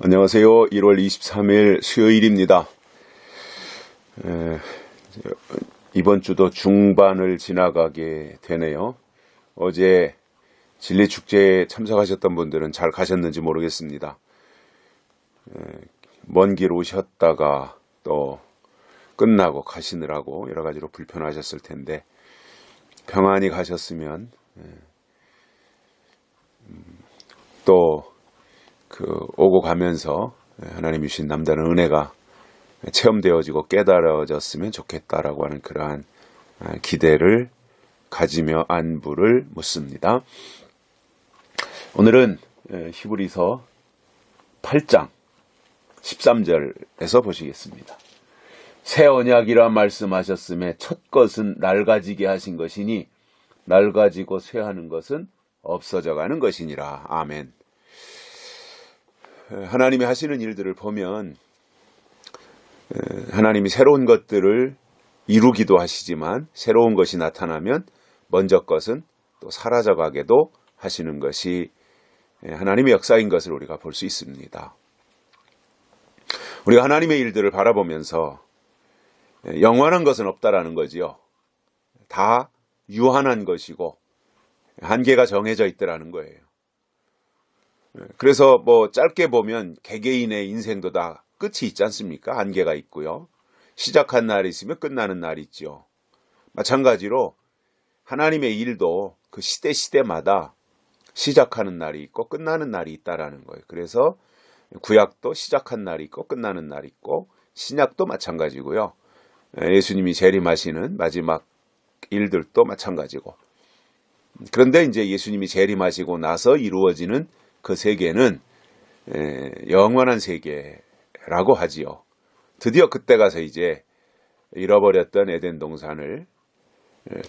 안녕하세요. 1월 23일 수요일입니다. 이번 주도 중반을 지나가게 되네요. 어제 진리축제에 참석하셨던 분들은 잘 가셨는지 모르겠습니다. 먼 길 오셨다가 또 끝나고 가시느라고 여러 가지로 불편하셨을 텐데 평안히 가셨으면 또 오고 가면서 하나님이 주신 남다른 은혜가 체험되어지고 깨달아졌으면 좋겠다라고 하는 그러한 기대를 가지며 안부를 묻습니다. 오늘은 히브리서 8장 13절에서 보시겠습니다. 새 언약이라 말씀하셨음에 첫 것은 낡아지게 하신 것이니 낡아지고 쇠하는 것은 없어져 가는 것이니라. 아멘. 하나님이 하시는 일들을 보면 하나님이 새로운 것들을 이루기도 하시지만 새로운 것이 나타나면 먼저 것은 또 사라져가게도 하시는 것이 하나님의 역사인 것을 우리가 볼 수 있습니다. 우리가 하나님의 일들을 바라보면서 영원한 것은 없다라는 거지요. 다 유한한 것이고 한계가 정해져 있더라는 거예요. 그래서 짧게 보면 개개인의 인생도 다 끝이 있지 않습니까? 한계가 있고요. 시작한 날이 있으면 끝나는 날이 있죠. 마찬가지로 하나님의 일도 그 시대마다 시작하는 날이 있고 끝나는 날이 있다라는 거예요. 그래서 구약도 시작한 날이 있고 끝나는 날이 있고 신약도 마찬가지고요. 예수님이 재림하시는 마지막 일들도 마찬가지고. 그런데 이제 예수님이 재림하시고 나서 이루어지는 그 세계는 영원한 세계라고 하지요. 드디어 그때 가서 이제 잃어버렸던 에덴 동산을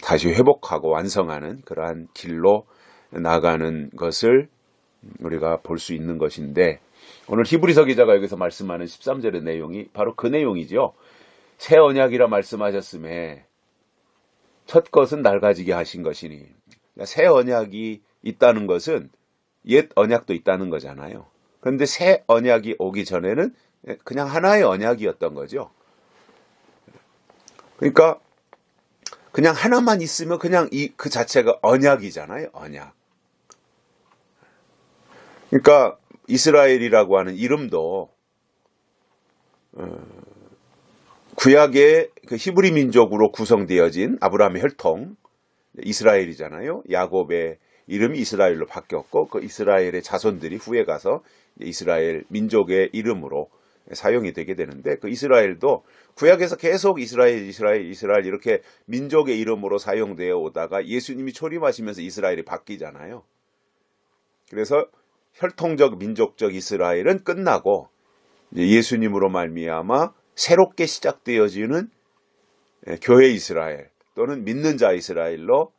다시 회복하고 완성하는 그러한 길로 나가는 것을 우리가 볼 수 있는 것인데, 오늘 히브리서 기자가 여기서 말씀하는 13절의 내용이 바로 그 내용이죠. 새 언약이라 말씀하셨음에 첫 것은 낡아지게 하신 것이니, 새 언약이 있다는 것은 옛 언약도 있다는 거잖아요. 그런데 새 언약이 오기 전에는 그냥 하나의 언약이었던 거죠. 그러니까 그냥 하나만 있으면 그냥 그 자체가 언약이잖아요. 언약. 그러니까 이스라엘이라고 하는 이름도 구약의 그 히브리 민족으로 구성되어진 아브라함의 혈통 이스라엘이잖아요. 야곱의 이름이 이스라엘로 바뀌었고 그 이스라엘의 자손들이 후에 가서 이스라엘 민족의 이름으로 사용이 되게 되는데, 그 이스라엘도 구약에서 계속 이스라엘 이렇게 민족의 이름으로 사용되어 오다가 예수님이 초림하시면서 이스라엘이 바뀌잖아요. 그래서 혈통적 민족적 이스라엘은 끝나고 예수님으로 말미암아 새롭게 시작되어지는 교회 이스라엘 또는 믿는 자 이스라엘로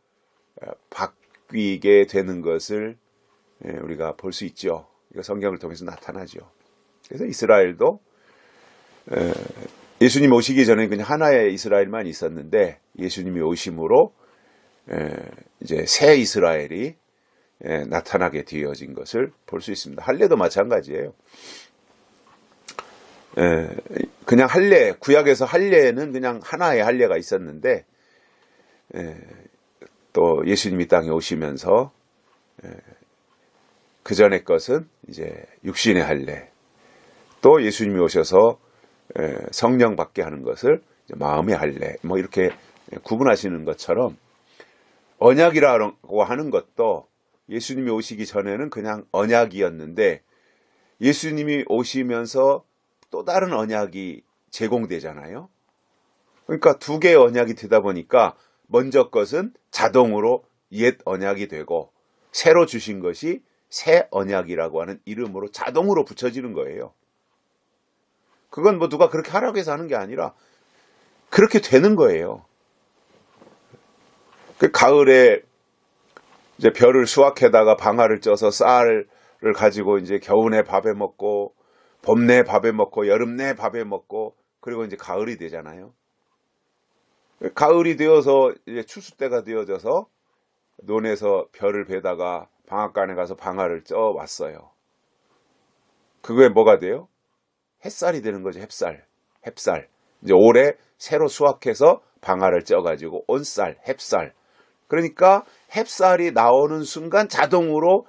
바뀌게 되는 것을 우리가 볼 수 있죠. 이거 성경을 통해서 나타나죠. 그래서 이스라엘도 예수님 오시기 전에 그냥 하나의 이스라엘만 있었는데 예수님이 오심으로 이제 새 이스라엘이 나타나게 되어진 것을 볼 수 있습니다. 할례도 마찬가지예요. 그냥 할례, 구약에서 할례는 그냥 하나의 할례가 있었는데 또 예수님이 땅에 오시면서 그 전의 것은 이제 육신의 할례, 또 예수님이 오셔서 성령 받게 하는 것을 마음의 할례, 이렇게 구분하시는 것처럼 언약이라고 하는 것도 예수님이 오시기 전에는 그냥 언약이었는데 예수님이 오시면서 또 다른 언약이 제공되잖아요. 그러니까 두 개의 언약이 되다 보니까 먼저 것은 자동으로 옛 언약이 되고 새로 주신 것이 새 언약이라고 하는 이름으로 자동으로 붙여지는 거예요. 그건 누가 그렇게 하라고 해서 하는 게 아니라 그렇게 되는 거예요. 그 가을에 이제 벼를 수확해다가 방아를 쪄서 쌀을 가지고 이제 겨우내 밥에 먹고 봄 내 밥에 먹고 여름 내 밥에 먹고 그리고 이제 가을이 되잖아요. 가을이 되어서 이제 추수 때가 되어져서 논에서 벼를 베다가 방앗간에 가서 방아를 쪄 왔어요. 그게 뭐가 돼요? 햇살이 되는 거죠. 햅쌀. 햅쌀. 이제 올해 새로 수확해서 방아를 쪄가지고 온쌀, 햅쌀. 그러니까 햅쌀이 나오는 순간 자동으로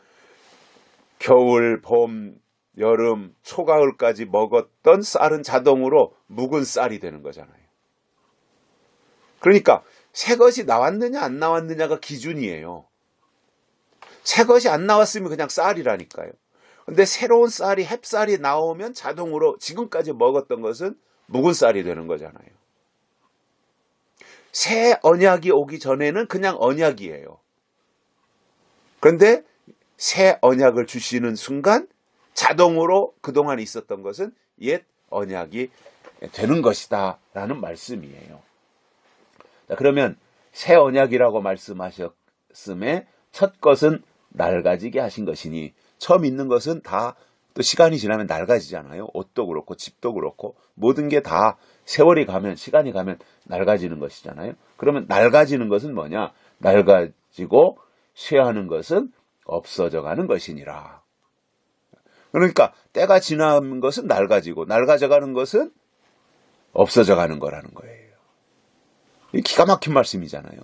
겨울, 봄, 여름, 초가을까지 먹었던 쌀은 자동으로 묵은 쌀이 되는 거잖아요. 그러니까 새 것이 나왔느냐 안 나왔느냐가 기준이에요. 새 것이 안 나왔으면 그냥 쌀이라니까요. 근데 새로운 쌀이 햅쌀이 나오면 자동으로 지금까지 먹었던 것은 묵은 쌀이 되는 거잖아요. 새 언약이 오기 전에는 그냥 언약이에요. 그런데 새 언약을 주시는 순간 자동으로 그동안 있었던 것은 옛 언약이 되는 것이다 라는 말씀이에요. 자, 그러면 새 언약이라고 말씀하셨음에 첫 것은 낡아지게 하신 것이니, 처음 있는 것은 다 또 시간이 지나면 낡아지잖아요. 옷도 그렇고 집도 그렇고 모든 게 다 세월이 가면, 시간이 가면 낡아지는 것이잖아요. 그러면 낡아지는 것은 뭐냐? 낡아지고 쇠하는 것은 없어져 가는 것이니라. 그러니까 때가 지난 것은 낡아지고 낡아져 가는 것은 없어져 가는 거라는 거예요. 기가 막힌 말씀이잖아요.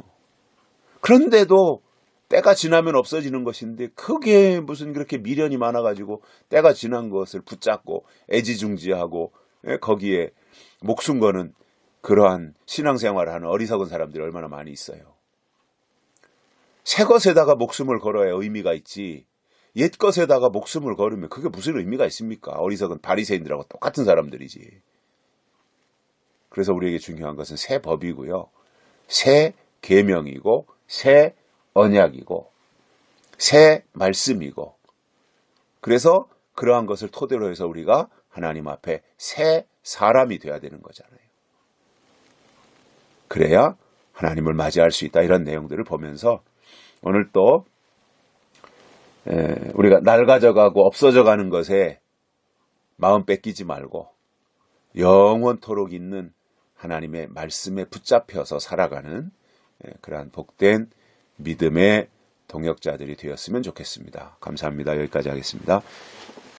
그런데도 때가 지나면 없어지는 것인데 그게 무슨 그렇게 미련이 많아가지고 때가 지난 것을 붙잡고 애지중지하고 거기에 목숨 거는 그러한 신앙생활을 하는 어리석은 사람들이 얼마나 많이 있어요. 새 것에다가 목숨을 걸어야 의미가 있지, 옛 것에다가 목숨을 걸으면 그게 무슨 의미가 있습니까? 어리석은 바리새인들하고 똑같은 사람들이지. 그래서 우리에게 중요한 것은 새 법이고요, 새 계명이고, 새 언약이고, 새 말씀이고, 그래서 그러한 것을 토대로 해서 우리가 하나님 앞에 새 사람이 돼야 되는 거잖아요. 그래야 하나님을 맞이할 수 있다, 이런 내용들을 보면서 오늘 또 우리가 낡아져가고 없어져가는 것에 마음 뺏기지 말고 영원토록 있는 하나님의 말씀에 붙잡혀서 살아가는 그러한 복된 믿음의 동역자들이 되었으면 좋겠습니다. 감사합니다. 여기까지 하겠습니다.